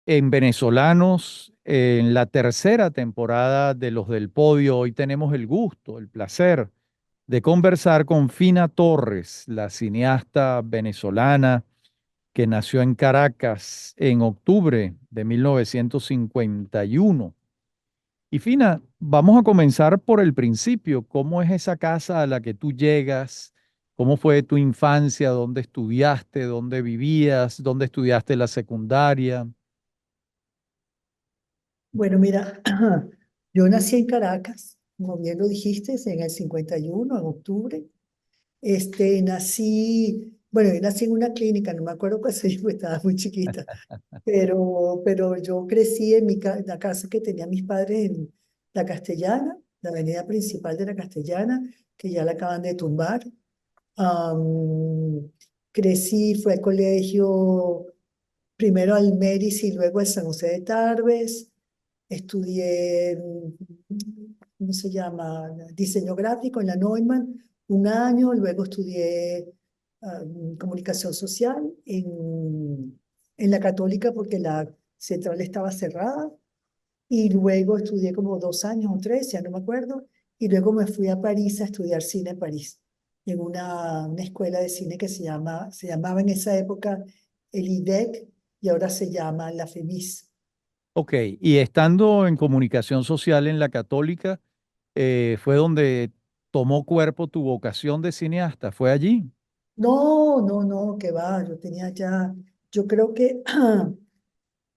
en Venezolanos, en la tercera temporada de Los del Podio. Hoy tenemos el gusto, el placer de conversar con Fina Torres, la cineasta venezolana que nació en Caracas en octubre de 1951. Y Fina, vamos a comenzar por el principio. ¿Cómo es esa casa a la que tú llegas? ¿Cómo fue tu infancia? ¿Dónde estudiaste? ¿Dónde vivías? ¿Dónde estudiaste la secundaria? Bueno, mira, yo nací en Caracas, como bien lo dijiste, en el 51, en octubre. Bueno, yo nací en una clínica, no me acuerdo qué se dijo, estaba muy chiquita, pero yo crecí en la casa que tenía mis padres en La Castellana, la avenida principal de La Castellana, que ya la acaban de tumbar. Am, Crecí, fui al colegio, primero al Meris y luego al San José de Tarbes. Estudié, ¿cómo se llama? Diseño gráfico en la Neumann un año, luego estudié comunicación social en la Católica porque la central estaba cerrada y luego estudié como 2 años o tres, ya no me acuerdo, y luego me fui a París a estudiar cine en París, en una escuela de cine que se llamaba en esa época el IDEC y ahora se llama la FEMIS. Ok, y estando en comunicación social en la Católica, fue donde tomó cuerpo tu vocación de cineasta, ¿fue allí? No, no, no, que va, yo tenía ya, yo creo que,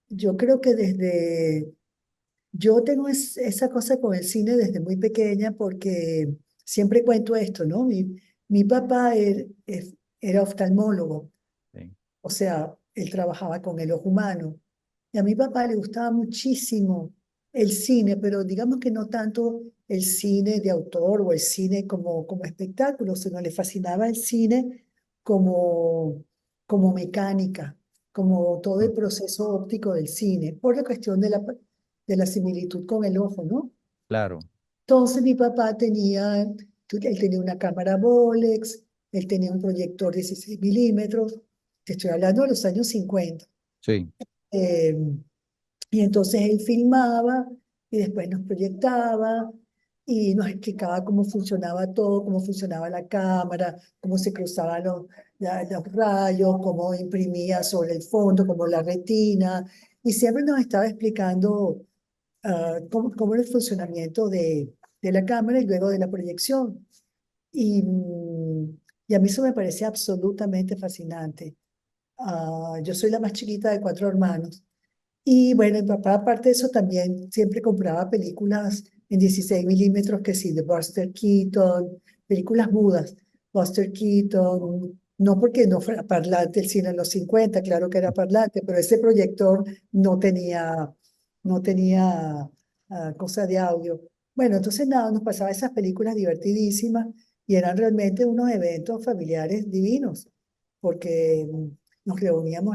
yo creo que yo tengo esa cosa con el cine desde muy pequeña porque siempre cuento esto, ¿no? Mi papá era oftalmólogo, Sí. o sea, él trabajaba con el ojo humano. Y a mi papá le gustaba muchísimo el cine, pero digamos que no tanto el cine de autor o el cine como espectáculo, sino le fascinaba el cine como, como mecánica, como todo Mm. el proceso óptico del cine, por la cuestión de la similitud con el ojo, ¿no? Claro, Entonces mi papá él tenía una cámara Bolex, él tenía un proyector 16 milímetros, te estoy hablando de los años 50. sí. Eh, y entonces él filmaba y después nos proyectaba y nos explicaba cómo funcionaba todo, cómo funcionaba la cámara, cómo se cruzaban los rayos, cómo imprimía sobre el fondo, como la retina. Y siempre nos estaba explicando cómo era el funcionamiento de la cámara y luego de la proyección. Y a mí eso me parece absolutamente fascinante. Yo soy la más chiquita de cuatro hermanos. Y bueno, mi papá, aparte de eso, también siempre compraba películas en 16 milímetros, que sí, de Buster Keaton, películas mudas. Buster Keaton, no porque no fuera parlante el cine en los 50, claro que era parlante, pero ese proyector no tenía cosa de audio. Bueno, entonces nada, nos pasaba esas películas divertidísimas y eran realmente unos eventos familiares divinos, porque nos reunían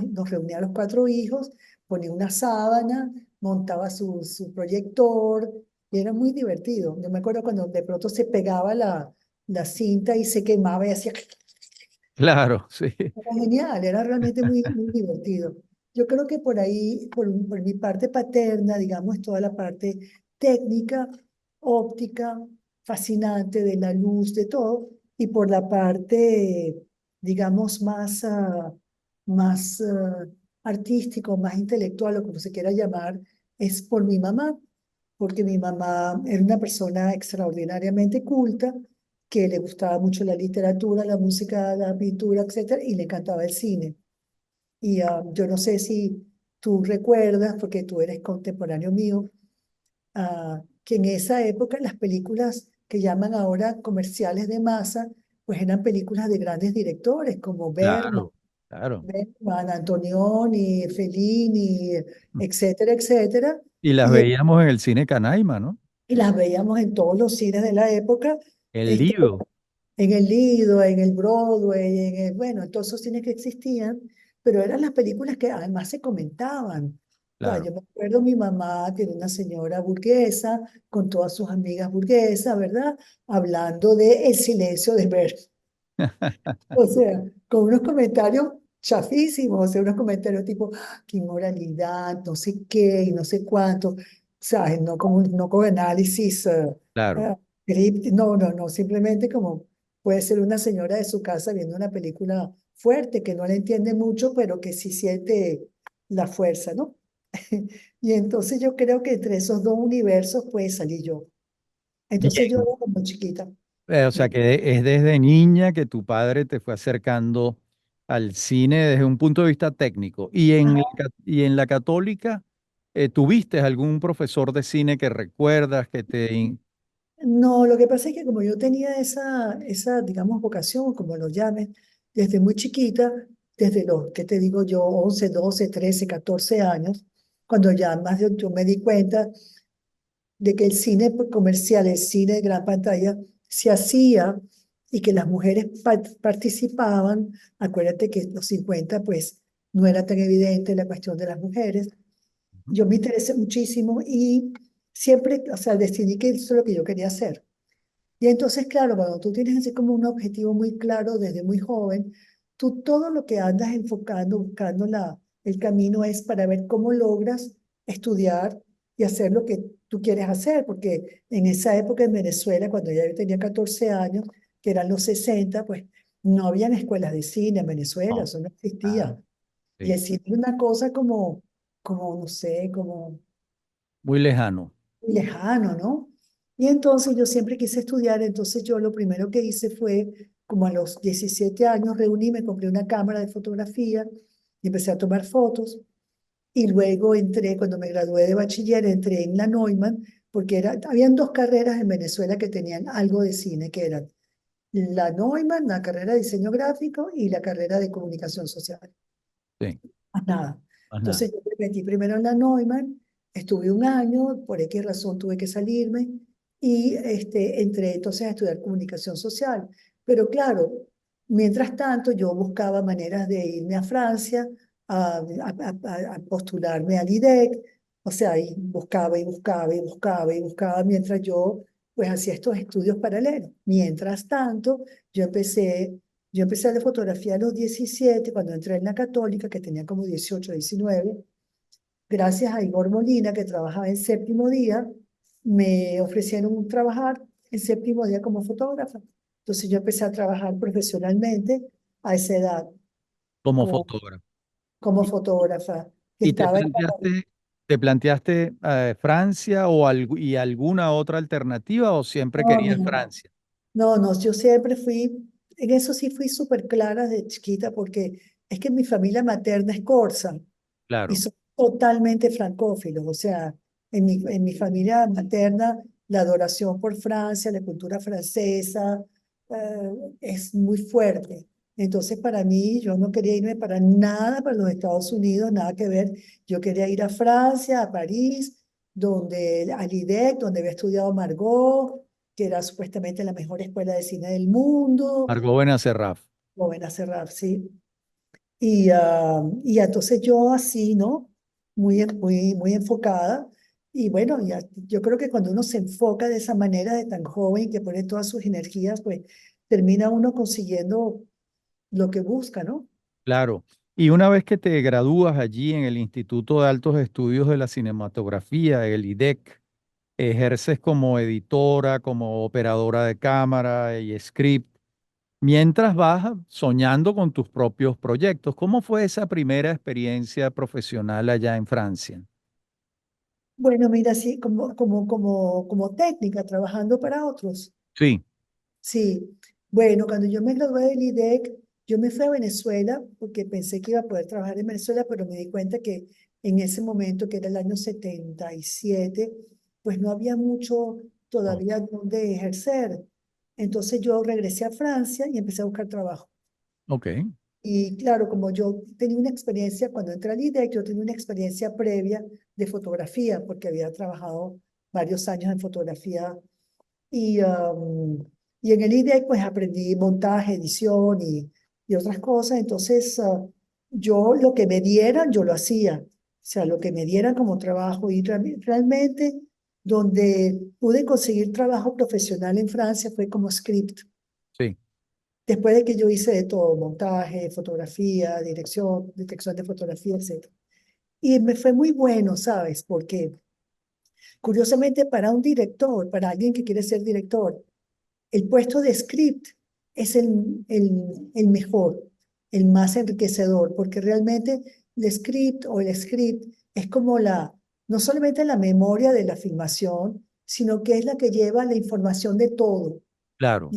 los cuatro hijos, ponía una sábana, montaba su proyector, y era muy divertido. Yo me acuerdo cuando de pronto se pegaba la cinta y se quemaba y hacía... Claro, sí. Era genial, era realmente muy, muy divertido. Yo creo que por ahí, por mi parte paterna, digamos, toda la parte técnica, óptica, fascinante de la luz, de todo, y por la parte, digamos, más artístico, más intelectual, o como se quiera llamar, es por mi mamá, porque mi mamá era una persona extraordinariamente culta, que le gustaba mucho la literatura, la música, la pintura, etcétera, y le encantaba el cine. Y yo no sé si tú recuerdas, porque tú eres contemporáneo mío, que en esa época las películas que llaman ahora comerciales de masa, pues eran películas de grandes directores como Claro, claro. Bergman, Antonioni, Fellini, etcétera, etcétera. Y las Y, veíamos en el cine Canaima, ¿no? y las veíamos en todos los cines de la época. El Este, Lido. en el Lido, en el Broadway, bueno, en todos esos cines que existían, pero eran las películas que además se comentaban. O sea, Claro. yo me acuerdo mi mamá, que era una señora burguesa, con todas sus amigas burguesas, ¿verdad? Hablando de El silencio de Bergman. O sea, con unos comentarios. chafísimos, o sea, unos comentarios tipo, "Ah, qué inmoralidad, no sé qué, y no sé cuánto, ¿sabes? No con análisis, Claro. no, no, no, simplemente como puede ser una señora de su casa viendo una película fuerte, que no la entiende mucho, pero que sí siente la fuerza, ¿no? Y entonces yo creo que entre esos dos universos puede salir yo. Entonces yo Bien. era como chiquita. O sea que es desde niña que tu padre te fue acercando al cine desde un punto de vista técnico. Y en la católica, ¿tuviste algún profesor de cine que recuerdas que No, lo que pasa es que como yo tenía esa, digamos, vocación, como lo llames, desde muy chiquita, desde los, ¿qué te digo yo? 11, 12, 13, 14 años, cuando ya más yo me di cuenta de que el cine comercial, el cine de gran pantalla, se hacía y que las mujeres participaban. Acuérdate que en los 50 pues, no era tan evidente la cuestión de las mujeres. Yo me interesé muchísimo y siempre, o sea, decidí que eso es lo que yo quería hacer. Y entonces, claro, cuando tú tienes así como un objetivo muy claro desde muy joven, tú todo lo que andas enfocando, buscando el camino es para ver cómo logras estudiar y hacer lo que tú quieres hacer, porque en esa época en Venezuela, cuando ya yo tenía 14 años, que eran los 60 pues no habían escuelas de cine en Venezuela, no? eso no Ah, existía. Y sí. el cine era una cosa como, no sé, como Muy lejano. lejano, ¿no? Y entonces yo siempre quise estudiar, entonces yo lo primero que hice fue, como a los 17 años, reuní, me compré una cámara de fotografía y empecé a tomar fotos. Y luego entré, cuando me gradué de bachiller, entré en la Neumann, porque habían dos carreras en Venezuela que tenían algo de cine, que eran la Neumann, la carrera de diseño gráfico y la carrera de comunicación social. Sí, Más nada. más nada. Entonces yo me metí primero en la Neumann, estuve un año, por X razón tuve que salirme y entré entonces a estudiar comunicación social. Pero claro, mientras tanto yo buscaba maneras de irme a Francia, a postularme al IDEC, o sea, y buscaba y buscaba y buscaba y buscaba mientras yo pues hacía estos estudios paralelos. Mientras tanto, yo empecé yo empecé a la fotografía a los 17 cuando entré en la Católica, que tenía como 18, 19. Gracias a Igor Molina, que trabajaba en séptimo día, me ofrecieron un trabajar en séptimo día como fotógrafa. Entonces yo empecé a trabajar profesionalmente a esa edad Como como, fotógrafo. como ¿Y, fotógrafa. y Estaba en te planteaste Francia y alguna otra alternativa o siempre no, querías no, Francia? no, no, yo siempre fui, en eso sí fui súper clara de chiquita, porque es que mi familia materna es corsa. Y Claro. son totalmente francófilos. O sea, en mi familia materna, la adoración por Francia, la cultura francesa, es muy fuerte. Entonces, para mí, yo no quería irme para nada para los Estados Unidos, nada que ver. Yo quería ir a Francia, a París, al IDEC, donde había estudiado Margot, que era supuestamente la mejor escuela de cine del mundo, Margot Benacerraf. Bóveda Serrat, sí. Y entonces yo así, ¿no? Muy enfocada. Y bueno, yo creo que cuando uno se enfoca de esa manera, de tan joven, que pone todas sus energías, pues termina uno consiguiendo lo que busca, ¿no? Claro. Y una vez que te gradúas allí en el Instituto de Altos Estudios de la Cinematografía, el IDEC, ejerces como editora, como operadora de cámara y script, mientras vas soñando con tus propios proyectos. ¿Cómo fue esa primera experiencia profesional allá en Francia? Bueno, mira, sí, como técnica, trabajando para otros. Sí, Sí, bueno, cuando yo me gradué del IDEC, yo me fui a Venezuela porque pensé que iba a poder trabajar en Venezuela, pero me di cuenta que en ese momento, que era el año 77, pues no había mucho no, todavía donde ejercer. Entonces yo regresé a Francia y empecé a buscar trabajo. ok, Y claro, como yo tenía una experiencia, cuando entré al IDEC, yo tenía una experiencia previa de fotografía, porque había trabajado varios años en fotografía y, y en el IDEC pues aprendí montaje, edición y otras cosas. Entonces yo lo que me dieran, yo lo hacía. O sea, lo que me dieran como trabajo. Y realmente donde pude conseguir trabajo profesional en Francia fue como script. sí, después de que yo hice de todo, montaje, fotografía, dirección, detección de fotografía, etc. Y me fue muy bueno, ¿sabes? Porque curiosamente para un director, para alguien que quiere ser director, el puesto de script es el mejor, el más enriquecedor, porque realmente el script es como no solamente la memoria de la filmación, sino que es la que lleva la información de todo. Claro.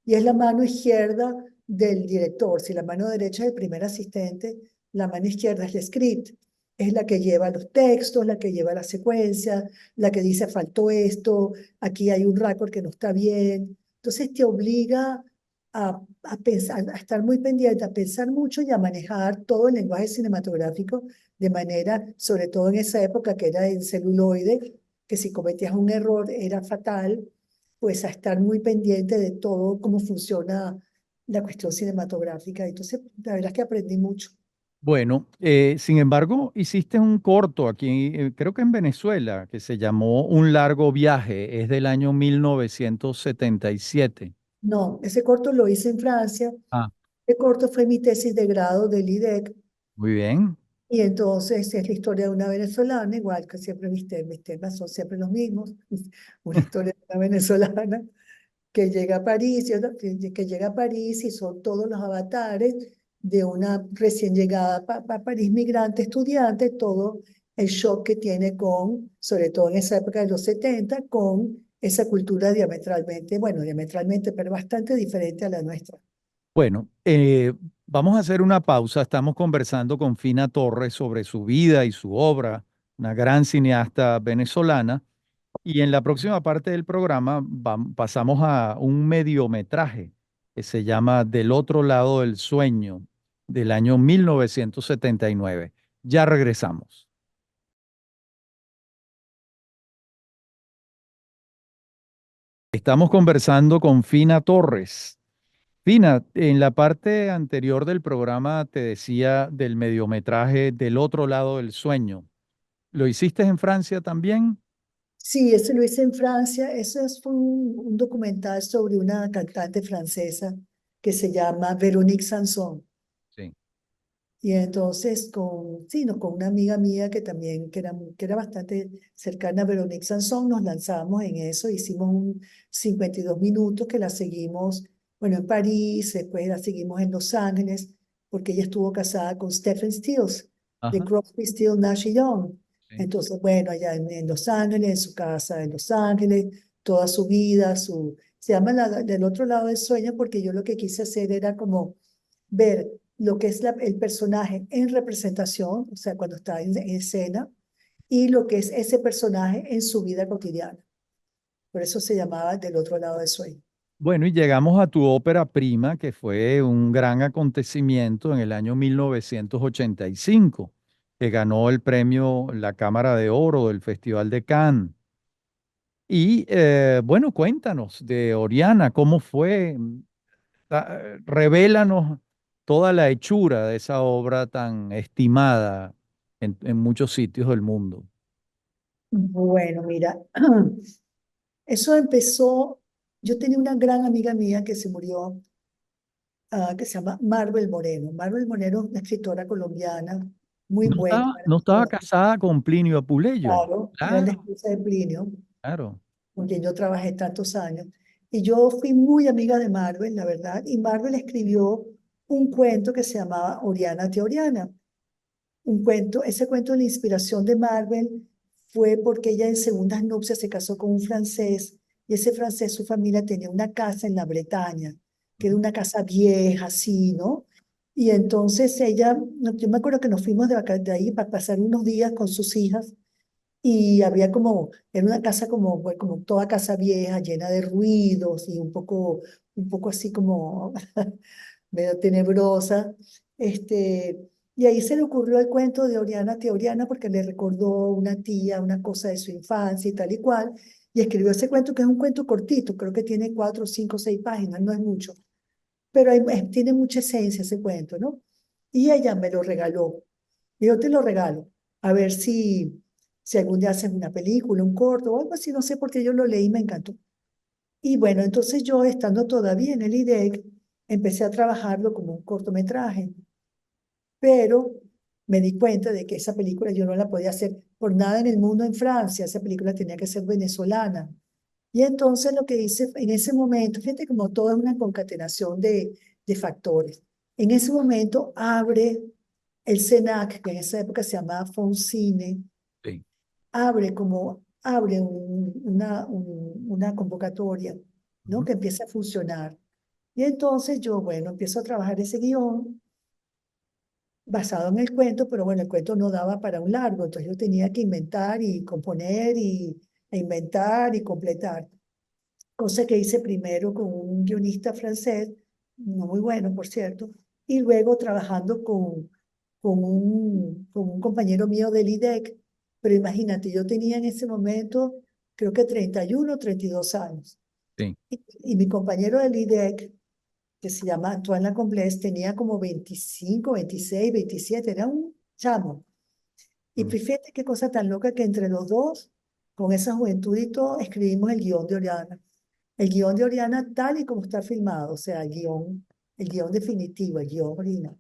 Y es la mano izquierda del director. Si la mano derecha es el primer asistente, la mano izquierda es el script. Es la que lleva los textos, la que lleva la secuencia, la que dice faltó esto, aquí hay un récord que no está bien. Entonces te obliga a pensar, a estar muy pendiente, a pensar mucho y a manejar todo el lenguaje cinematográfico de manera, sobre todo en esa época que era en celuloide, que si cometías un error era fatal, pues a estar muy pendiente de todo cómo funciona la cuestión cinematográfica. Entonces, la verdad es que aprendí mucho. Bueno, sin embargo, hiciste un corto aquí, creo que en Venezuela, que se llamó Un largo viaje, es del año 1977. No, ese corto lo hice en Francia. Ah, Ese corto fue mi tesis de grado del IDEC. muy bien. Y entonces es la historia de una venezolana, igual que siempre mis temas son siempre los mismos. Una historia de una venezolana que llega a París, que llega a París y son todos los avatares de una recién llegada a París, migrante, estudiante, todo el shock que tiene con, sobre todo en esa época de los 70 con esa cultura diametralmente, bueno, diametralmente, pero bastante diferente a la nuestra. Bueno, vamos a hacer una pausa. Estamos conversando con Fina Torres sobre su vida y su obra, una gran cineasta venezolana. Y en la próxima parte del programa pasamos a un mediometraje que se llama Del otro lado del sueño, del año 1979. Ya regresamos. Estamos conversando con Fina Torres. Fina, en la parte anterior del programa te decía del mediometraje Del otro lado del sueño. ¿Lo hiciste en Francia también? Sí, ese lo hice en Francia. Fue un documental sobre una cantante francesa que se llama Véronique Sanson. Sí. Y entonces sí, no, con una amiga mía que también, que era bastante cercana a Veronique Sanson, nos lanzamos en eso, hicimos un 52 minutos que la seguimos, bueno, en París, después la seguimos en Los Ángeles, porque ella estuvo casada con Stephen Stills, de Ajá. Crosby, Stills, Nash y Young. Sí. Entonces, bueno, allá en Los Ángeles, en su casa en Los Ángeles, toda su vida, se llama Del otro lado del sueño, porque yo lo que quise hacer era como ver lo que es el personaje en representación, o sea, cuando está en escena, y lo que es ese personaje en su vida cotidiana. Por eso se llamaba Del otro lado del sueño. Bueno, y llegamos a tu ópera prima, que fue un gran acontecimiento en el año 1985, que ganó el premio La Cámara de Oro del Festival de Cannes. Y bueno, cuéntanos de Oriana, ¿cómo fue? Revélanos toda la hechura de esa obra tan estimada en muchos sitios del mundo. Bueno, mira, eso empezó, yo tenía una gran amiga mía que se murió, que se llama Marvel Moreno. Marvel Moreno es una escritora colombiana muy buena, No estaba maravillosa. casada con Plinio Apuleyo. Claro, era la Claro, esposa de Plinio, claro. con quien yo trabajé tantos años. Y yo fui muy amiga de Marvel, la verdad, y Marvel escribió un cuento que se llamaba Oriana Teoriana. Un cuento, ese cuento, la inspiración de Marvel fue porque ella en segundas nupcias se casó con un francés, y ese francés, su familia tenía una casa en la Bretaña, que era Ujú. una casa vieja, así, ¿no? Y entonces ella, yo me acuerdo que nos fuimos de ahí para pasar unos días con sus hijas y había como, era una casa como, bueno, como toda casa vieja, llena de ruidos y un poco así como medio tenebrosa. Y ahí se le ocurrió el cuento de Oriana Teoriana porque le recordó una tía, una cosa de su infancia y tal y cual. Y escribió ese cuento que es un cuento cortito, creo que tiene 4, 5, 6 páginas, no es mucho, pero tiene mucha esencia ese cuento, ¿no? Y ella me lo regaló. Y yo te lo regalo, a ver si algún día haces una película, un corto o algo así, no sé, porque yo lo leí y me encantó. Y bueno, entonces yo estando todavía en el IDEC, empecé a trabajarlo como un cortometraje, pero me di cuenta de que esa película yo no la podía hacer por nada en el mundo en Francia, esa película tenía que ser venezolana. Y entonces lo que hice en ese momento, fíjate como todo es una concatenación de factores. En ese momento abre el CENAC, que en esa época se llamaba Foncine, Sí. abre una convocatoria, ¿no? Ujú. Que empieza a funcionar. Y entonces yo, bueno, empiezo a trabajar ese guión basado en el cuento, pero bueno, el cuento no daba para un largo, entonces yo tenía que inventar y componer e inventar y completar, cosa que hice primero con un guionista francés, no muy bueno, por cierto, y luego trabajando con un compañero mío del IDEC, pero imagínate, yo tenía en ese momento creo que 31 o 32 años, Sí. y mi compañero del IDEC, que se llama Antoine Lacomblesse, tenía como 25, 26, 27, era un chamo. Y Mm. fíjate qué cosa tan loca que entre los dos, con esa juventud y todo, escribimos el guión de Oriana. El guión de Oriana tal y como está filmado, o sea, el guión definitivo, el guión original.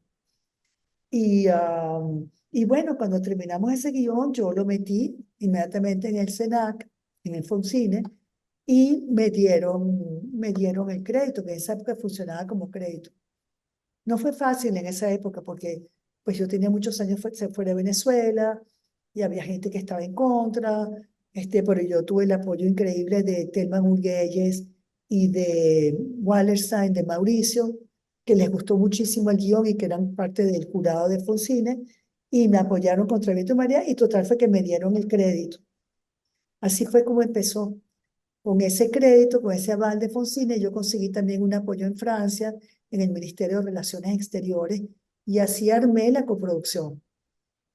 Y bueno, cuando terminamos ese guión, yo lo metí inmediatamente en el CENAC, en el Foncine, y me dieron el crédito, que en esa época funcionaba como crédito. No fue fácil en esa época porque pues yo tenía muchos años fuera de Venezuela y había gente que estaba en contra, pero yo tuve el apoyo increíble de Telma Urguelles y de Wallerstein, de Mauricio, que les gustó muchísimo el guión y que eran parte del jurado de Fonsine, y me apoyaron contra viento y María, y total fue que me dieron el crédito. Así fue como empezó. Con ese crédito, con ese aval de Fonsine, yo conseguí también un apoyo en Francia, en el Ministerio de Relaciones Exteriores, y así armé la coproducción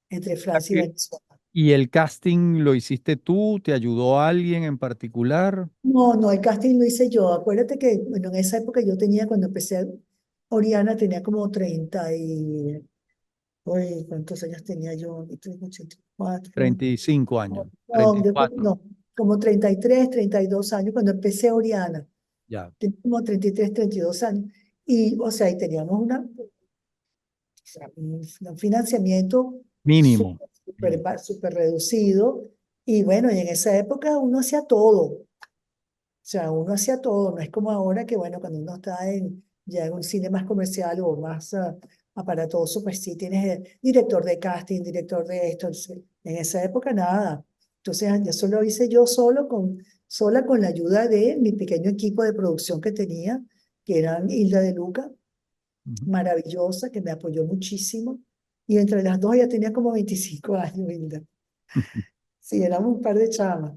entre Francia y Venezuela. ¿Y el casting lo hiciste tú? ¿Te ayudó alguien en particular? No, no, el casting lo hice yo. Acuérdate que, bueno, en esa época yo tenía, cuando empecé, Oriana tenía como 30 y, oye, ¿cuántos años tenía yo? 84. 35 años, No, 34. no, como 33, 32 años cuando empecé Oriana. Ya. Tenía como 33, 32 años. Y, o sea, y teníamos sea, un financiamiento Mínimo. Mínimo. súper reducido. Y bueno, y en esa época uno hacía todo. O sea, uno hacía todo. No es como ahora que, bueno, cuando uno está ya en un cine más comercial o más aparatoso, pues sí tienes director de casting, director de esto. En esa época nada. Entonces, eso lo hice yo sola con la ayuda de mi pequeño equipo de producción que tenía, que eran Hilda de Luca, Ujú. maravillosa, que me apoyó muchísimo. Y entre las dos ya tenía como 25 años, Hilda. Sí, éramos un par de chamas.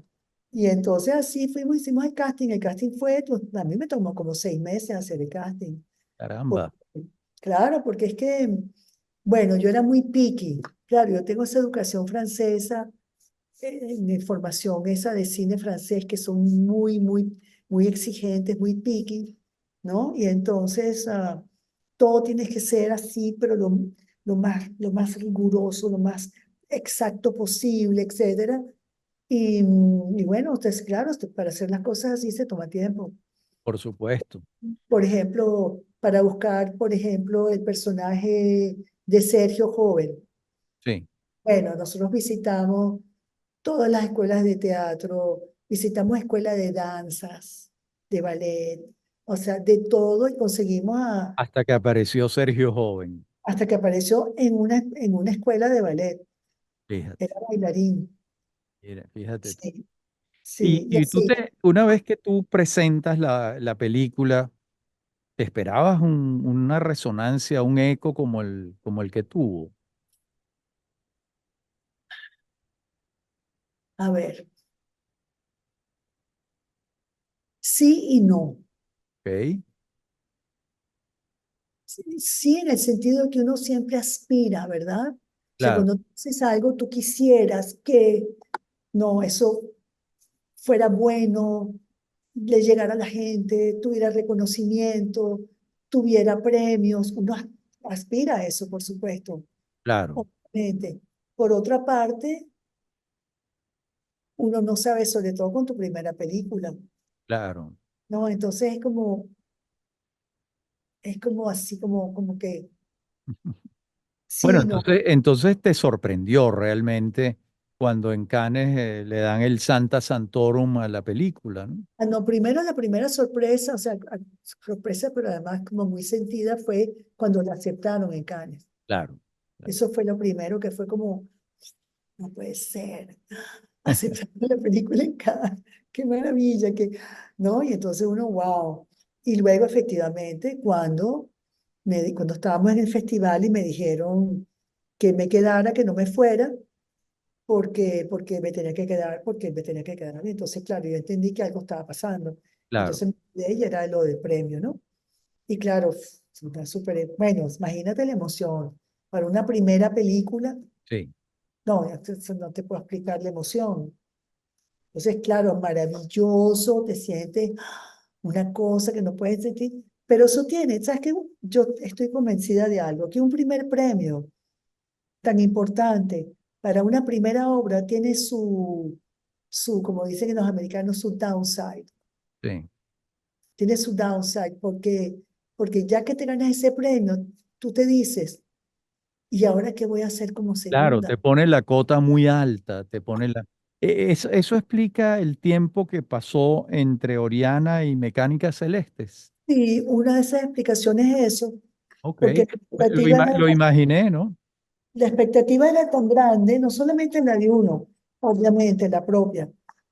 Y entonces así fuimos, hicimos el casting. El casting fue, pues, a mí me tomó como 6 meses hacer el casting. Por- Caramba. claro, porque es que, bueno, yo era muy picky. Claro, yo tengo esa educación francesa, mi formación esa de cine francés, que son muy exigentes, muy picky, ¿no? Y entonces todo tiene que ser así, pero lo más riguroso, lo más exacto posible, etcétera. Y bueno, ustedes, claro, para hacer las cosas así se toma tiempo. Por supuesto. Por ejemplo, para buscar, por ejemplo, el personaje de Sergio Joven. Sí. Bueno, nosotros visitamos todas las escuelas de teatro, visitamos escuelas de danzas, de ballet, o sea, de todo y conseguimos Hasta que apareció Sergio Joven. hasta que apareció en una escuela de ballet, Fíjate. era bailarín. Fíjate tú. Sí, Y, sí, y y tú así. una vez que tú presentas la película, ¿te esperabas una resonancia, un eco como el que tuvo? A ver, sí y no. ¿Ok? Sí, sí, en el sentido de que uno siempre aspira, ¿verdad? O sea, Claro, cuando tú haces algo, tú quisieras que, no, eso fuera bueno, le llegara a la gente, tuviera reconocimiento, tuviera premios. Uno aspira a eso, por supuesto, claro, obviamente. Por otra parte, uno no sabe, sobre todo con tu primera película, claro. ¿no? Entonces es como así, como que, Bueno, sí, no. entonces te sorprendió realmente cuando en Cannes le dan el Santa Santorum a la película, ¿no? Ah, no, primero la primera sorpresa, o sea, sorpresa, pero además como muy sentida fue cuando la aceptaron en Cannes. Claro. Claro. Eso fue lo primero que fue como, no puede ser, aceptaron la película en Cannes, qué maravilla, ¿no? Y entonces uno, wow. Y luego efectivamente, cuando estábamos en el festival y me dijeron que me quedara, que no me fuera, porque me tenía que quedar, porque me tenía que quedar. Entonces, claro, yo entendí que algo estaba pasando. Claro, Entonces, de ella era lo del premio, ¿no? Y claro, súper, bueno, imagínate la emoción. Para una primera película, sí. no, no te puedo explicar la emoción. Entonces, claro, maravilloso, te sientes una cosa que no puedes sentir, pero eso tiene, ¿sabes qué? Yo estoy convencida de algo, que un primer premio tan importante para una primera obra tiene como dicen los americanos, su downside. Sí. Tiene su downside porque ya que te ganas ese premio, tú te dices, ¿y ahora qué voy a hacer como Claro, segunda? te pone la cota muy alta, te pone la... eso explica el tiempo que pasó entre Oriana y Mecánicas Celestes. Y una de esas explicaciones es eso, Ok, porque lo imaginé, ¿no? la expectativa era tan grande, no solamente la de uno, obviamente la propia,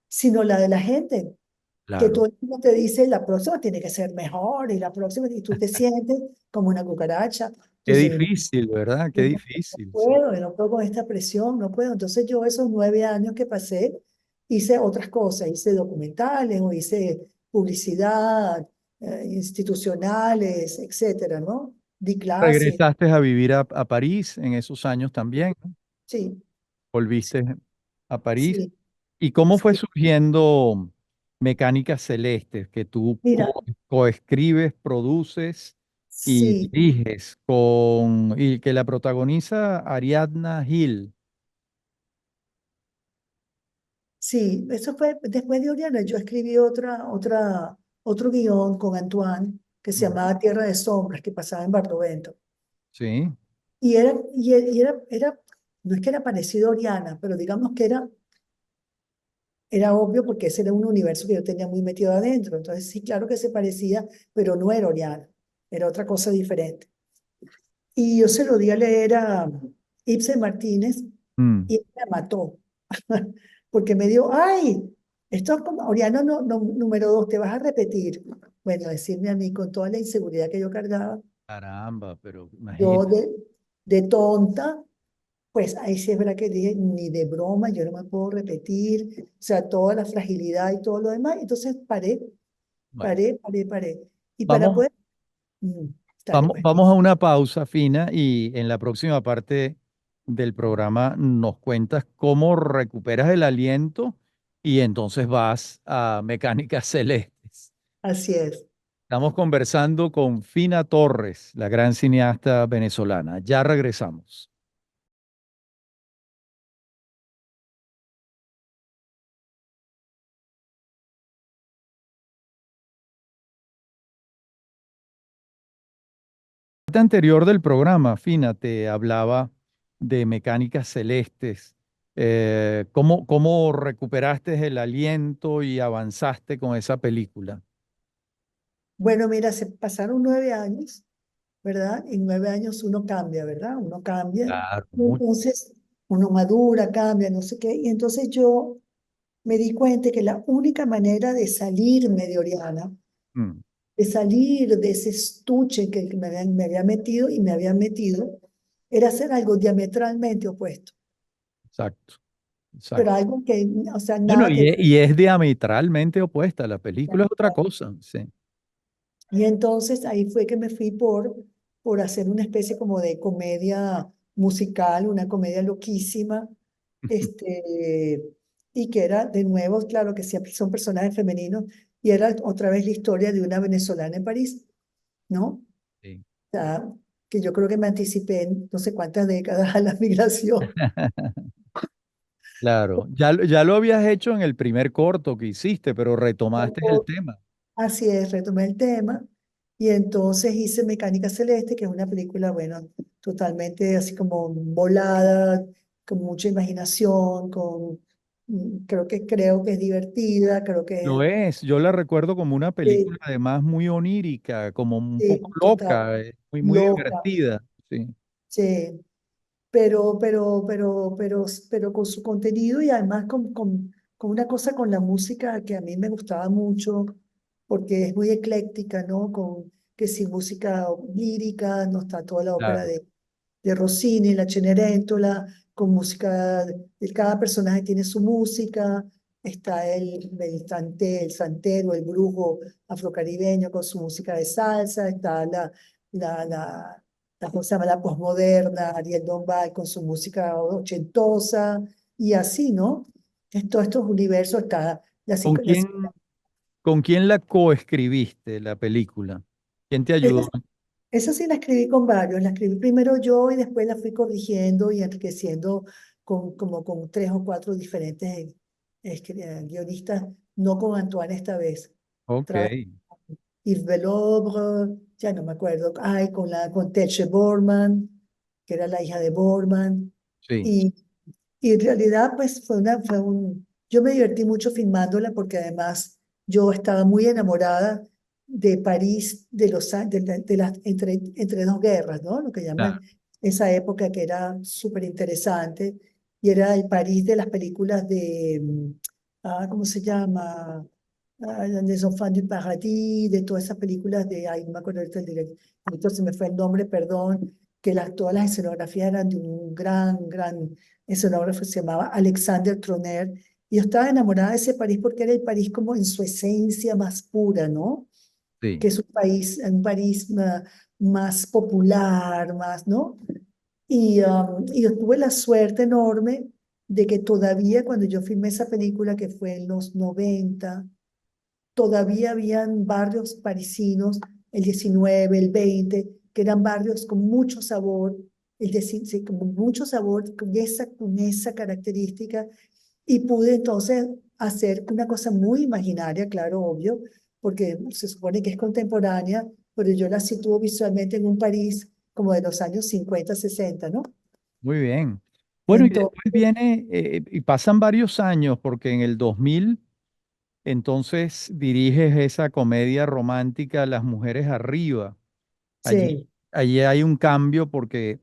sino la de la gente, que Claro. todo el mundo te dice, la próxima tiene que ser mejor, y la próxima, y tú te sientes como una cucaracha. Tú Qué dices, difícil, ¿verdad? Qué yo no difícil, sí. puedo, yo no puedo con esta presión, no puedo. Entonces yo esos 9 años que pasé, hice otras cosas, hice documentales o hice publicidad, institucionales, etcétera, ¿no? Di clases, Regresaste a vivir a París en esos años también, ¿no? sí, Volviste a París. sí, ¿Y cómo fue sí. surgiendo Mecánicas Celestes, que tú Mira, coescribes, produces y sí, diriges y que la protagoniza Ariadna Gil? sí, eso fue después de Oriana. Yo escribí otro guión con Antoine que se Ujú. llamaba Tierra de Sombras, que pasaba en Barlovento. Sí, Y era, no es que era parecido a Oriana, pero digamos que era obvio porque ese era un universo que yo tenía muy metido adentro. Entonces sí, claro que se parecía, pero no era Oriana, era otra cosa diferente. Y yo se lo di a leer a Ibsen Martínez mm, y él me mató, porque me dio, ay, esto es como Oriana número 2, te vas a repetir. Bueno, decirme a mí con toda la inseguridad que yo cargaba, caramba, pero yo imagínate. de tonta. Pues ahí sí es verdad que dije, ni de broma, yo no me puedo repetir, o sea, toda la fragilidad y todo lo demás. Entonces paré, Bueno, paré, paré, paré. Y para vamos, poder, dale pues, vamos a una pausa fina y en la próxima parte del programa nos cuentas cómo recuperas el aliento y entonces vas a Mecánicas Celestes. así es. Estamos conversando con Fina Torres, la gran cineasta venezolana. Ya regresamos. La parte anterior del programa, Fina, te hablaba de Mecánicas Celestes. ¿Cómo recuperaste el aliento y avanzaste con esa película? Bueno, mira, se pasaron 9 años, ¿verdad? En 9 años uno cambia, ¿verdad? Uno cambia. Claro, Y mucho. entonces uno madura, cambia, no sé qué. Y entonces yo me di cuenta que la única manera de salirme de Oriana, Mm, de salir de ese estuche que me había metido y me había metido, era hacer algo diametralmente opuesto, exacto, pero exacto. algo que, o sea, Bueno, nada que ver. y es diametralmente opuesta. La película es otra cosa. Sí. Y entonces ahí fue que me fui por hacer una especie como de comedia musical, una comedia loquísima, este, y que era de nuevo, claro que siempre son personajes femeninos, y era otra vez la historia de una venezolana en París, ¿no? Sí. Sea, que yo creo que me anticipé en no sé cuántas décadas a la migración. Claro, ya lo habías hecho en el primer corto que hiciste, pero retomaste el tema. Así es, retomé el tema Y entonces hice Mecánica Celeste, que es una película, bueno, totalmente así como volada, con mucha imaginación, creo que es divertida, creo que Lo es, yo la recuerdo como una película es además muy onírica, como un poco total, loca, muy loca, divertida. Sí, sí. Pero con su contenido y además con una cosa con la música que a mí me gustaba mucho, porque es muy ecléctica, ¿no? Que si música lírica, no está toda la ópera claro. de Rossini, la Cenerentola, con música, cada personaje tiene su música, está el santero, el brujo afrocaribeño con su música de salsa, está la, la, ¿cómo se llama? La posmoderna, Ariel Dombal con su música ochentosa, y así, ¿no? Todos estos universos, está la, ¿Con psico- la quién, psico- con quién la coescribiste, la película? ¿Quién te ayudó? esa, esa sí la escribí con varios, la escribí primero yo y después la fui corrigiendo y enriqueciendo como con tres o cuatro diferentes guionistas, no con Antoine esta vez. Ok, Trabajé con Yves Belobre, ya no me acuerdo, ay, con Tetche Borman, que era la hija de Borman, sí, y, y en realidad pues yo me divertí mucho filmándola porque además yo estaba muy enamorada de París entre dos guerras, ¿no? Lo que llaman claro, esa época que era súper interesante y era el París de las películas ¿cómo se llama? Les Enfants du Paradis, de todas esas películas ay, no me acuerdo ahorita el director, se me fue el nombre, perdón, que todas las escenografías eran de un gran escenógrafo, se llamaba Alexander Troner, y yo estaba enamorada de ese París porque era el París como en su esencia más pura, ¿no? Que sí. es un París más popular, más, ¿no? Y yo tuve la suerte enorme de que todavía cuando yo filmé esa película, que fue en los 90, todavía habían barrios parisinos, el 19, el 20, que eran barrios con mucho sabor, sí, con mucho sabor, con esa característica, y pude entonces hacer una cosa muy imaginaria, claro, obvio, porque se supone que es contemporánea, pero yo la sitúo visualmente en un París como de los años 50, 60, ¿no? Muy bien. Bueno, y después Entonces, viene, y pasan varios años, porque en el 2000 entonces diriges esa comedia romántica Las Mujeres Arriba. Allí, sí. allí hay un cambio porque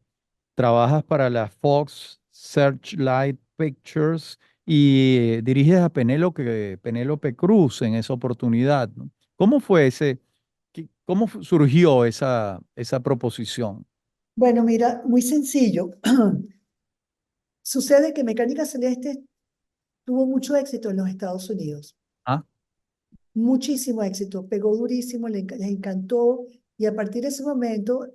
trabajas para la Fox Searchlight Pictures y diriges a Penélope Cruz en esa oportunidad, ¿no? ¿Cómo fue surgió esa proposición? Bueno, mira, muy sencillo. Sucede que Mecánica Celeste tuvo mucho éxito en los Estados Unidos, Ah, muchísimo éxito, pegó durísimo, les encantó, y a partir de ese momento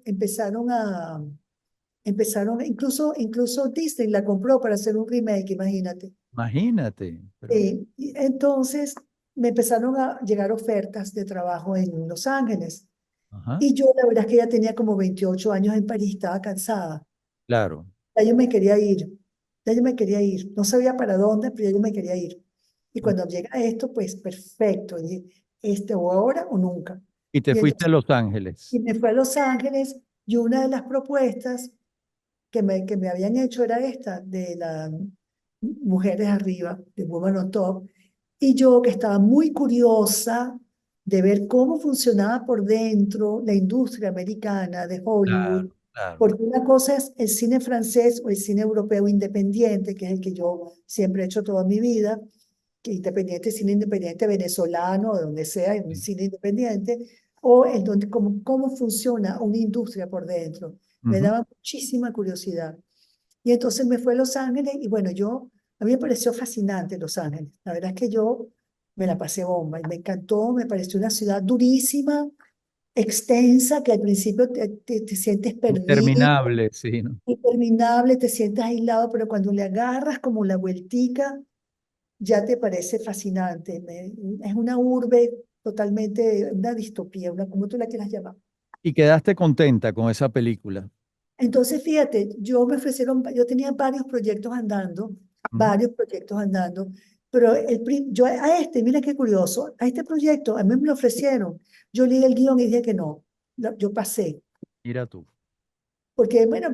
incluso Disney la compró para hacer un remake, imagínate. imagínate, pero, Y entonces me empezaron a llegar ofertas de trabajo en Los Ángeles, ajá, y yo la verdad es que ya tenía como 28 años en París, estaba cansada, claro. ya yo me quería ir, ya yo me quería ir, no sabía para dónde, pero ya yo me quería ir. Y cuando llega esto, pues perfecto, dije, o ahora o nunca. Y te Y fuiste a entonces, Los y Ángeles. me fui a Los Ángeles y una de las propuestas que me habían hecho era esta, de las Mujeres Arriba, de Woman on Top, y yo que estaba muy curiosa de ver cómo funcionaba por dentro la industria americana de Hollywood, Claro, claro. porque una cosa es el cine francés o el cine europeo independiente, que es el que yo siempre he hecho toda mi vida, que cine independiente venezolano, de donde sea, un Sí. cine independiente, o el donde, cómo funciona una industria por dentro. Me Ujú. daba muchísima curiosidad. Y entonces me fue a Los Ángeles y bueno, a mí me pareció fascinante Los Ángeles. La verdad es que yo me la pasé bomba y me encantó, me pareció una ciudad durísima, extensa, que al principio te sientes perdido, Interminable, sí, ¿no? interminable, te sientes aislado, pero cuando le agarras como la vueltica, ya te parece fascinante. Es una urbe totalmente, una distopía, como tú la quieras llamar. Y quedaste contenta con esa película. Entonces, fíjate, yo tenía Ujú. varios proyectos andando, pero yo mira qué curioso, a este proyecto a mí me lo ofrecieron. Yo leí el guión y dije que no. yo pasé, Mira tú. porque bueno,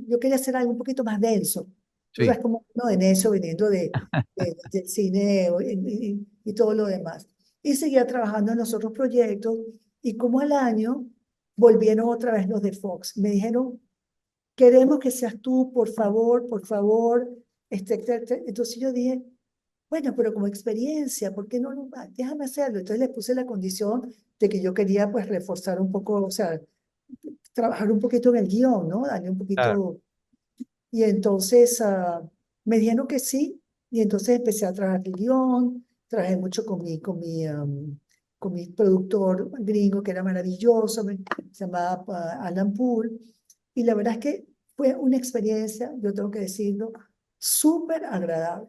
yo quería hacer algo un poquito más denso. Tú Sí, sabes como uno de necio viniendo del cine y todo lo demás. Y seguía trabajando en los otros proyectos y como al año volvieron otra vez los de Fox. Me dijeron, queremos que seas tú, por favor. Entonces yo dije, bueno, pero como experiencia, ¿por qué no déjame hacerlo? Entonces le puse la condición de que yo quería pues reforzar un poco, o sea, trabajar un poquito en el guión, ¿no? Darle un claro. poquito. Y entonces me dijeron que sí, y entonces empecé a trabajar el guión, trabajé mucho con mi productor gringo, que era maravilloso, se llamaba Alan Poole, y la verdad es que fue una experiencia, yo tengo que decirlo, súper agradable.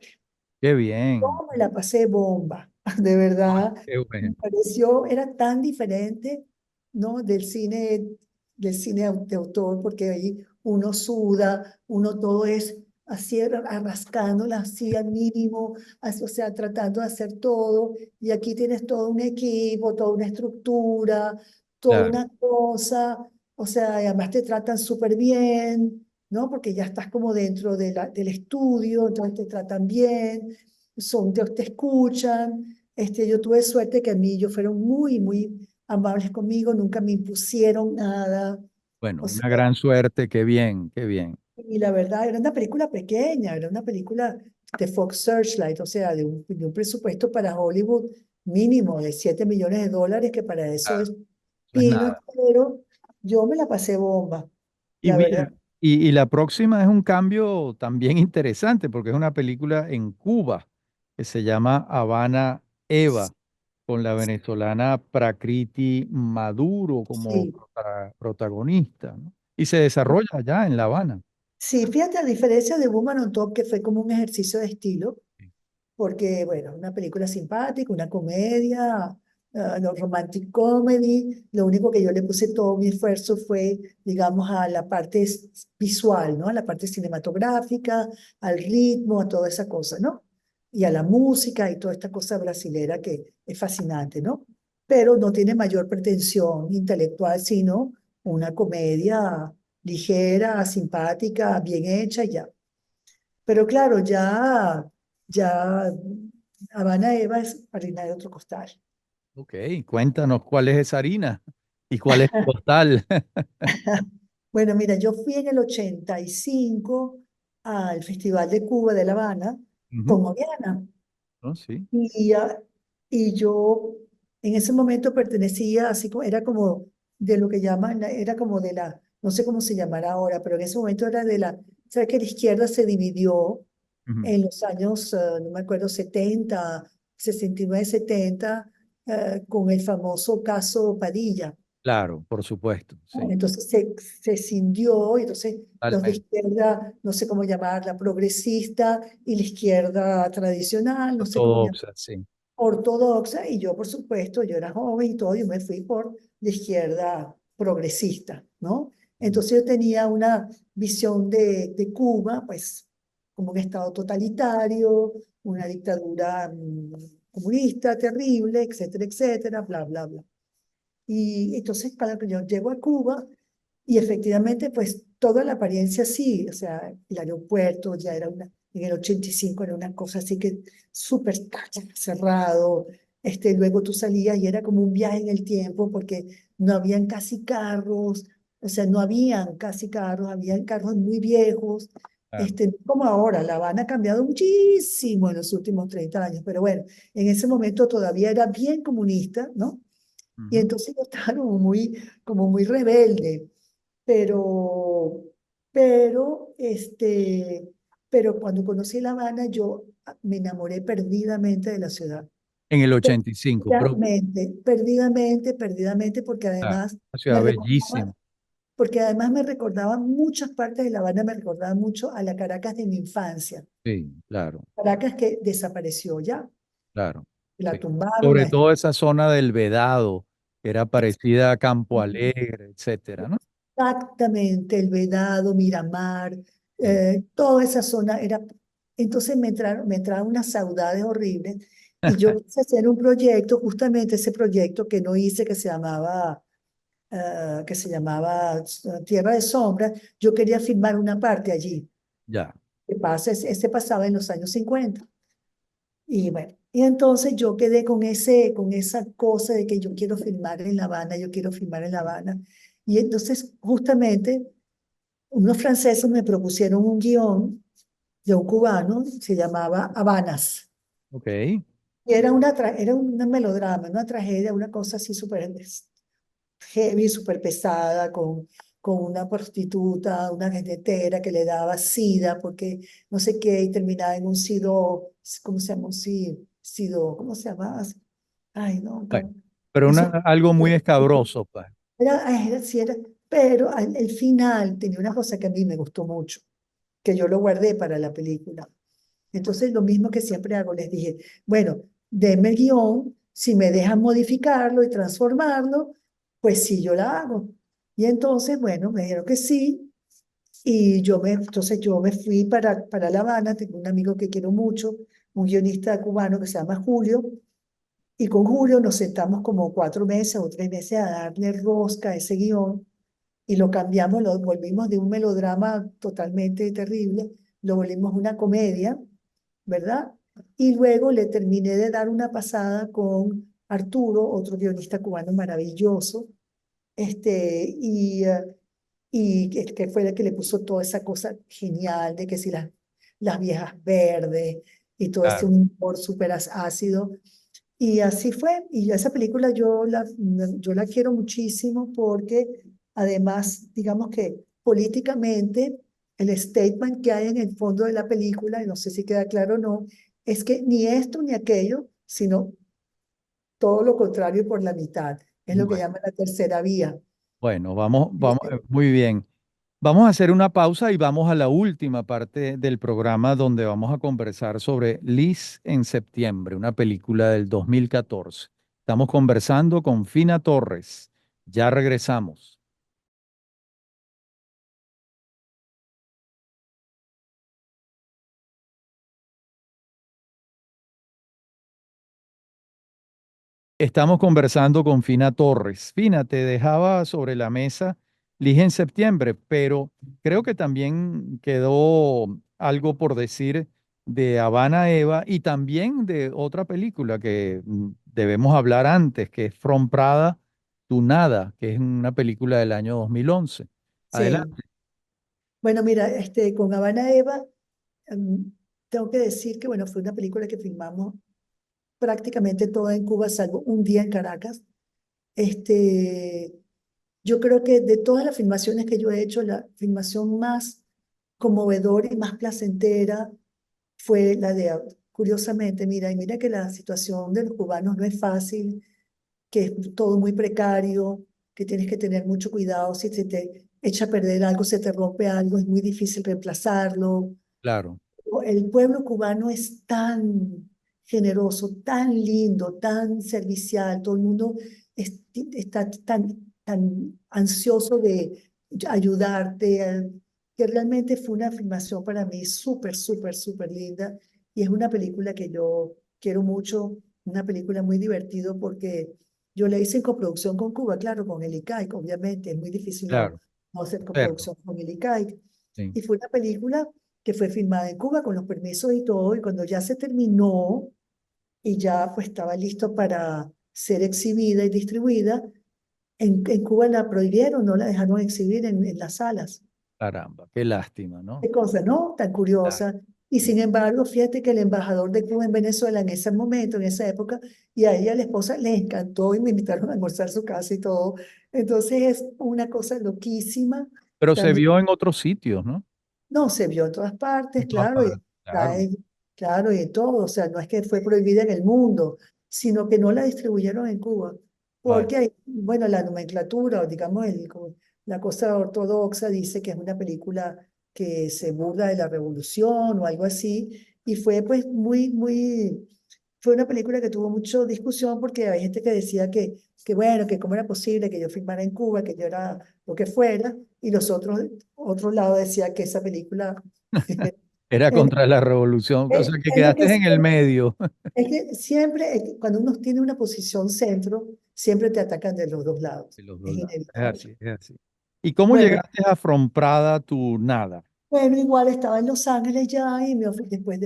Qué Yo bien. me la pasé bomba, de Ay, verdad. qué Me bueno. pareció, era tan diferente, ¿no? Del cine de autor, porque ahí uno suda, uno todo es así, rascándola así al mínimo, o sea, tratando de hacer todo. Y aquí tienes todo un equipo, toda una estructura, toda Claro. una cosa, o sea, y además te tratan súper bien, ¿no? Porque ya estás como dentro del estudio, entonces te tratan bien, te escuchan. Yo tuve suerte que a mí ellos fueron muy, muy amables conmigo, nunca me impusieron nada. Bueno, O una sea, gran suerte. Qué bien, qué bien. y la verdad, era una película pequeña, era una película de Fox Searchlight, o sea, de un presupuesto para Hollywood mínimo de $7 millones, que para eso Claro, es eso es peanut, nada. pero yo me la pasé bomba, Y la verdad. mira, y la próxima es un cambio también interesante porque es una película en Cuba que se llama Habana Eva, con la venezolana Prakriti Maduro como Sí, protagonista, ¿no? Y se desarrolla allá en La Habana. sí, fíjate, a diferencia de Woman on Top, que fue como un ejercicio de estilo, porque, bueno, una película simpática, una comedia, no, romantic comedy. Lo único que yo le puse todo mi esfuerzo fue, digamos, a la parte visual, ¿no? A la parte cinematográfica, al ritmo, a toda esa cosa, ¿no? Y a la música y toda esta cosa brasilera que es fascinante, ¿no? Pero no tiene mayor pretensión intelectual, sino una comedia ligera, simpática, bien hecha y ya. Pero claro, ya Habana Eva es harina de otro costal. Ok, cuéntanos cuál es esa harina y cuál es el costal. Bueno, mira, yo fui en el 85 al Festival de Cuba de La Habana Ujú. con Oriana. ¿No? Sí. Y, y yo en ese momento pertenecía, así como, era como de lo que llaman, era como de la, no sé cómo se llamará ahora, pero en ese momento era de la, ¿sabes que la izquierda se dividió Ujú. en los años, no me acuerdo, 70, 69, 70, con el famoso caso Padilla? Claro, por supuesto, sí, Entonces se escindió, y entonces los de totalmente. izquierda, no sé cómo llamarla, progresista, y la izquierda tradicional, no sé cómo llamar, Ortodoxa, sí. ortodoxa, y yo, por supuesto, yo era joven y todo, yo me fui por la izquierda progresista, ¿no? Ujú. Entonces yo tenía una visión de Cuba, pues, como un estado totalitario, una dictadura comunista terrible, etcétera, etcétera, bla, bla, bla. Y entonces, claro, que yo llego a Cuba y efectivamente, pues toda la apariencia sí, o sea, el aeropuerto ya era una, en el 85 era una cosa así que súper cerrado. Luego tú salías y era como un viaje en el tiempo porque no habían casi carros, o sea, no habían casi carros, habían carros muy viejos. Claro. Como ahora, La Habana ha cambiado muchísimo en los últimos 30 años, pero bueno, en ese momento todavía era bien comunista, ¿no? Y Ujú. entonces yo estaba como muy rebelde, pero, pero, pero cuando conocí La Habana, yo me enamoré perdidamente de la ciudad. En el 85, pero Perdidamente, perdidamente, perdidamente, claro, una ciudad bellísima. porque además me recordaba muchas partes de La Habana, me recordaban mucho a la Caracas de mi infancia. Sí, claro, Caracas que desapareció ya, claro, la sí. tumbaron, Sobre todo esa zona del Vedado, que era parecida a Campo Alegre, etcétera, ¿no? exactamente, el Vedado, Miramar, Sí. toda esa zona era. Entonces me entraron unas saudades horribles y yo quise hacer un proyecto, justamente ese proyecto que no hice, que se llamaba que se llamaba Tierra de Sombra, yo quería filmar una parte allí. Ya, Que pasa, ese pasaba en los años 50. Y bueno, y entonces yo quedé con esa cosa de que yo quiero filmar en La Habana, yo quiero filmar en La Habana. Y entonces justamente unos franceses me propusieron un guión de un cubano, se llamaba Habanas. ok. Y era un melodrama, una tragedia, una cosa así súper heavy, súper pesada, con una prostituta, una galletera que le daba sida, porque no sé qué, y terminaba en un sido, ¿cómo se llama? Un sido, ¿cómo se llama? Ay, no, Bueno, pero eso, algo muy escabroso, pues. sí era, pero el final tenía una cosa que a mí me gustó mucho, que yo lo guardé para la película. Entonces, lo mismo que siempre hago, les dije, bueno, denme el guión, si me dejan modificarlo y transformarlo, pues sí, yo la hago. Y entonces, bueno, me dijeron que sí, y entonces yo me fui para La Habana, tengo un amigo que quiero mucho, un guionista cubano que se llama Julio, y con Julio nos sentamos como 4 meses o 3 meses a darle rosca a ese guión, y lo cambiamos, lo volvimos de un melodrama totalmente terrible, lo volvimos una comedia, ¿verdad? Y luego le terminé de dar una pasada con Arturo, otro guionista cubano maravilloso, y que fue el que le puso toda esa cosa genial de que si las viejas verdes y todo ese Claro. humor súper ácido. Y así fue. Y esa película yo la quiero muchísimo porque además, digamos que políticamente, el statement que hay en el fondo de la película, y no sé si queda claro o no, es que ni esto ni aquello, sino todo lo contrario por la mitad. Es lo que Bueno, llaman la tercera vía. bueno, vamos, ¿Viste? muy bien. Vamos a hacer una pausa y vamos a la última parte del programa donde vamos a conversar sobre Liz en septiembre, una película del 2014. Estamos conversando con Fina Torres. Ya regresamos. Estamos conversando con Fina Torres. Fina, te dejaba sobre la mesa Lige en septiembre, pero creo que también quedó algo por decir de Habana Eva y también de otra película que debemos hablar antes, que es From Prada to Nada, que es una película del año 2011. Sí. Adelante. Bueno, mira, con Habana Eva, em, tengo que decir que, bueno, fue una película que filmamos prácticamente toda en Cuba, salvo un día en Caracas. Este, yo creo que de todas las filmaciones que yo he hecho, la filmación más conmovedora y más placentera fue la de, curiosamente, mira, y mira que la situación de los cubanos no es fácil, que es todo muy precario, que tienes que tener mucho cuidado, si se te echa a perder algo, se te rompe algo, es muy difícil reemplazarlo. Claro, El pueblo cubano es tan generoso, tan lindo, tan servicial, todo el mundo está tan ansioso de ayudarte, que realmente fue una filmación para mí súper, súper, súper linda. Y es una película que yo quiero mucho, una película muy divertida porque yo la hice en coproducción con Cuba, claro, con el ICAIC, obviamente, es muy difícil claro, no hacer hacerlo. coproducción con el ICAIC. Sí, Y fue una película que fue filmada en Cuba con los permisos y todo, y cuando ya se terminó y ya pues estaba listo para ser exhibida y distribuida, en Cuba la prohibieron, no la dejaron exhibir en las salas. caramba, qué lástima, ¿no? Qué cosa, ¿no? Tan Claro, curiosa. Y sí, sin embargo, fíjate que el embajador de Cuba en Venezuela en ese momento, en esa época, y a ella, la esposa, le encantó y me invitaron a almorzar a su casa y todo. Entonces es una cosa loquísima. pero se También vio en otros sitios, ¿no? no, se vio en todas partes, En todas claro, y partes, claro. claro, y en todo, o sea, no es que fue prohibida en el mundo, sino que no la distribuyeron en Cuba, Vaya, porque bueno, la nomenclatura, o digamos, la cosa ortodoxa dice que es una película que se burla de la revolución o algo así, y fue pues fue una película que tuvo mucha discusión porque hay gente que decía que bueno, que cómo era posible que yo filmara en Cuba, que yo era lo que fuera, y los otro lado decía que esa película era es, contra la revolución, o sea que es lo que quedaste en el medio. es que siempre cuando uno tiene una posición centro, siempre te atacan de los dos lados, De los es dos lados. Es inevitable. así, es así. ¿Y cómo Bueno, llegaste a From Prada to nada? bueno, igual estaba en Los Ángeles ya y después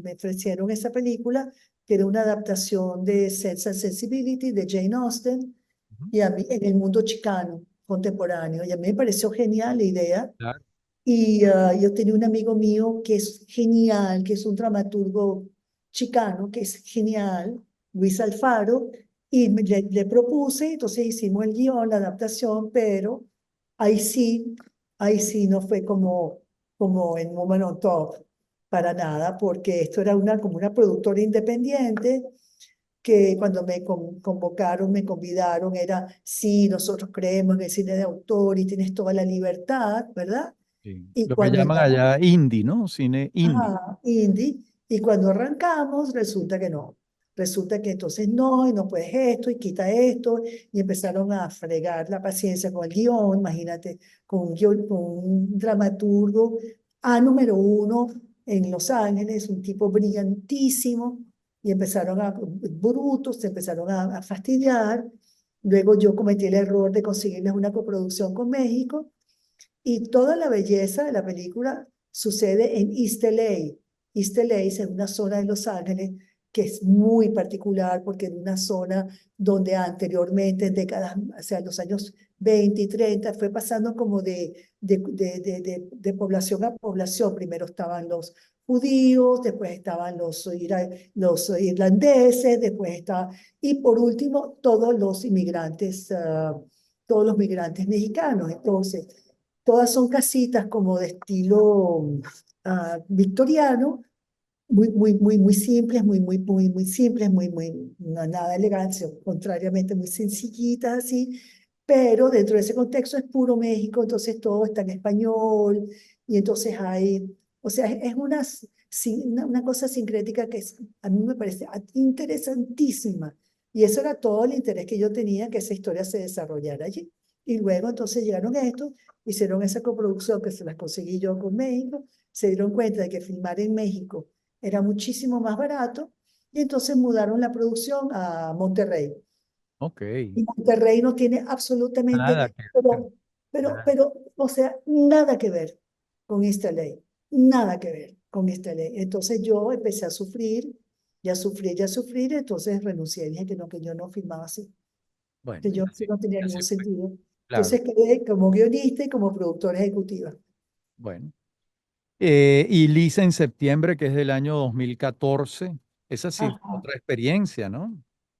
me ofrecieron esa película, que era una adaptación de Sense and Sensibility de Jane Austen, Ujú. y a mí en el mundo chicano contemporáneo. Y a mí me pareció genial la idea. Claro. Y yo tenía un amigo mío que es genial, que es un dramaturgo chicano, que es genial, Luis Alfaro, y le propuse, entonces hicimos el guión, la adaptación, pero ahí sí, ahí sí no fue como en Woman on Top, para nada, porque esto era como una productora independiente que cuando me convocaron, me convidaron, era, sí, nosotros creemos en el cine de autor y tienes toda la libertad, ¿verdad? Sí. Y Lo que cuando llaman estamos, allá indie, ¿no? Cine indie. indie, y cuando arrancamos, resulta que no. Resulta que entonces no, y no puedes esto, y quita esto, y empezaron a fregar la paciencia con el guión, imagínate, con un dramaturgo a número uno en Los Ángeles, un tipo brillantísimo, y empezaron brutos, se empezaron a fastidiar. Luego yo cometí el error de conseguirles una coproducción con México, y toda la belleza de la película sucede en East LA. East LA es una zona de Los Ángeles que es muy particular porque es una zona donde anteriormente, en décadas, o sea, en los años 20 y 30, fue pasando como de población a población. Primero estaban los judíos, después estaban los irlandeses, después estaba, y por último, todos los migrantes mexicanos. Entonces, todas son casitas como de estilo victoriano, muy simples, muy simples, no nada elegancia, contrariamente muy sencillitas así, pero dentro de ese contexto es puro México, entonces todo está en español, y entonces o sea, es una cosa sincrética que a mí me parece interesantísima, y eso era todo el interés que yo tenía, que esa historia se desarrollara allí. Y luego entonces llegaron estos, hicieron esa coproducción que se las conseguí yo con México, se dieron cuenta de que filmar en México era muchísimo más barato, y entonces mudaron la producción a Monterrey. Ok. Y Monterrey no tiene Nada absolutamente, que ver. Nada. pero, o sea, nada que ver con esta ley, nada que ver con esta ley. Entonces yo empecé a sufrir, y a sufrir, entonces renuncié, dije que yo no filmaba así, Bueno, que yo no tenía y así ningún fue. sentido. Claro. Entonces quedé como guionista y como productora ejecutiva. Bueno. Y Lisa en septiembre, que es del año 2014. Esa sí fue Ajá. otra experiencia, ¿no?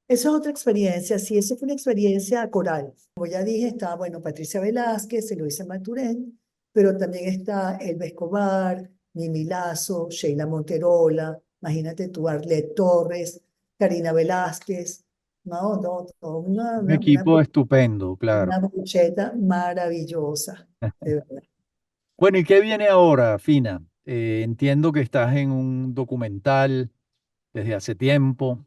Eso es otra experiencia, sí, eso fue una experiencia coral. Como ya dije, está, bueno, Patricia Velázquez, Eloísa Maturén, pero también está Elba Escobar, Mimi Lazo, Sheila Monterola, imagínate tú, Arlet Torres, Karina Velázquez, no, Un equipo estupendo, claro. una brocheta maravillosa, de verdad. Bueno, ¿y qué viene ahora, Fina? Entiendo que estás en un documental desde hace tiempo.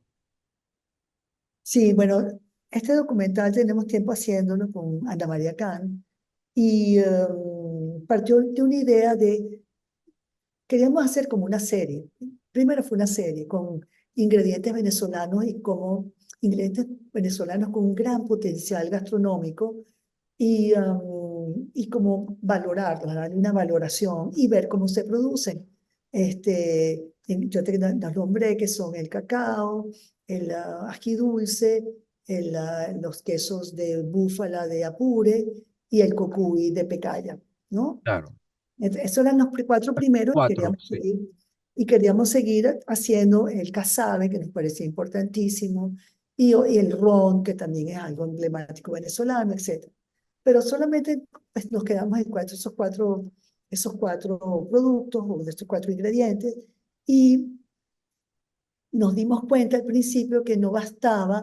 Sí, bueno, este documental tenemos tiempo haciéndolo con Ana María Can, y partió de una idea de queríamos hacer como una serie. Primero fue una serie con ingredientes venezolanos y como ingredientes venezolanos con un gran potencial gastronómico, y como valorarlos, darle una valoración y ver cómo se producen. Yo te los nombré, que son el cacao, el ají dulce, los quesos de búfala de Apure y el cocuy de Pecaya, ¿no? Claro. Esos eran los cuatro primeros, Cuatro, sí. y queríamos seguir haciendo el casabe, que nos parecía importantísimo, y el ron, que también es algo emblemático venezolano, etc. Pero solamente pues, nos quedamos en esos cuatro productos, o de estos cuatro ingredientes, y nos dimos cuenta al principio que no bastaba,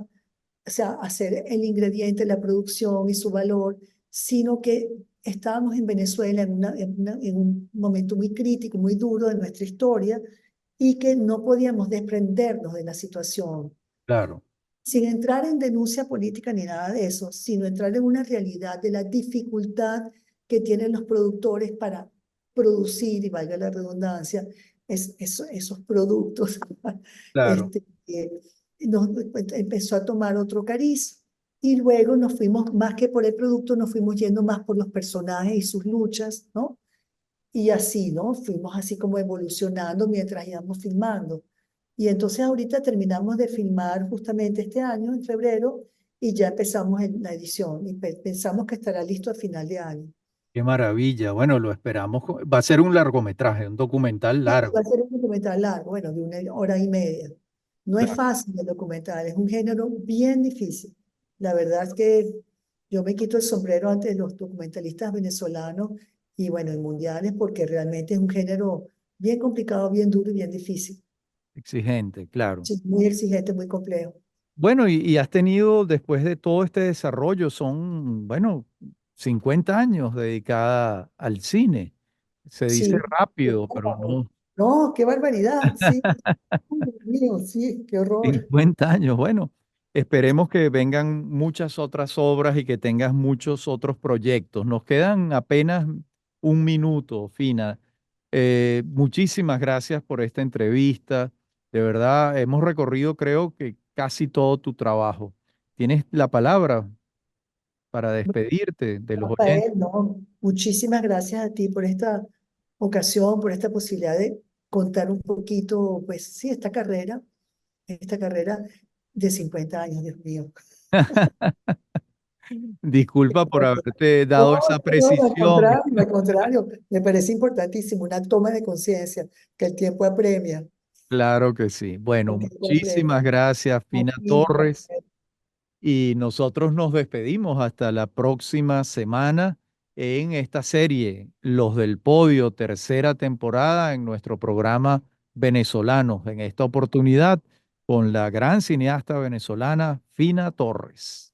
o sea, hacer el ingrediente, la producción y su valor, sino que estábamos en Venezuela en un momento muy crítico, muy duro de nuestra historia, y que no podíamos desprendernos de la situación, Claro, sin entrar en denuncia política ni nada de eso, sino entrar en una realidad de la dificultad que tienen los productores para producir, y valga la redundancia, esos claro. este, eh, empezó a tomar otro cariz. Y luego nos fuimos, más que por el producto, nos fuimos yendo más por los personajes y sus luchas, ¿no? Y así, ¿no? Fuimos así como evolucionando mientras íbamos filmando. Y entonces ahorita terminamos de filmar justamente este año, en febrero, y ya empezamos en la edición. Y pensamos que estará listo a final de año. Qué maravilla. Bueno, lo esperamos. Va a ser un largometraje, un documental Sí, va largo. a ser un documental largo, bueno, de 1 hora y media. No es Claro. fácil el documental, es un género bien difícil. La verdad es que yo me quito el sombrero ante los documentalistas venezolanos y bueno, y mundiales, porque realmente es un género bien complicado, bien duro y bien difícil. Exigente, claro. Sí, muy exigente, muy complejo. Bueno, y has tenido, después de todo este desarrollo, son, bueno, 50 años dedicada al cine. Se dice Sí. rápido, pero no. No, qué barbaridad, sí. Uy, Dios mío, sí, qué horror. 50 años, bueno, esperemos que vengan muchas otras obras y que tengas muchos otros proyectos. Nos quedan apenas un minuto, Fina. Muchísimas gracias por esta entrevista. De verdad, hemos recorrido, creo que casi todo tu trabajo. Tienes la palabra para despedirte de los oyentes. Rafael, no, muchísimas gracias a ti por esta ocasión, por esta posibilidad de contar un poquito, pues sí, esta carrera de 50 años, Dios mío. Disculpa por haberte dado esa No, precisión. al contrario, me parece importantísimo, una toma de conciencia, que el tiempo apremia, Claro que sí. Bueno, el tiempo apremia. muchísimas gracias, Fina Aquí, Torres. Y nosotros nos despedimos hasta la próxima semana en esta serie, Los del Podio, tercera temporada en nuestro programa Venezolanos. En esta oportunidad con la gran cineasta venezolana Fina Torres.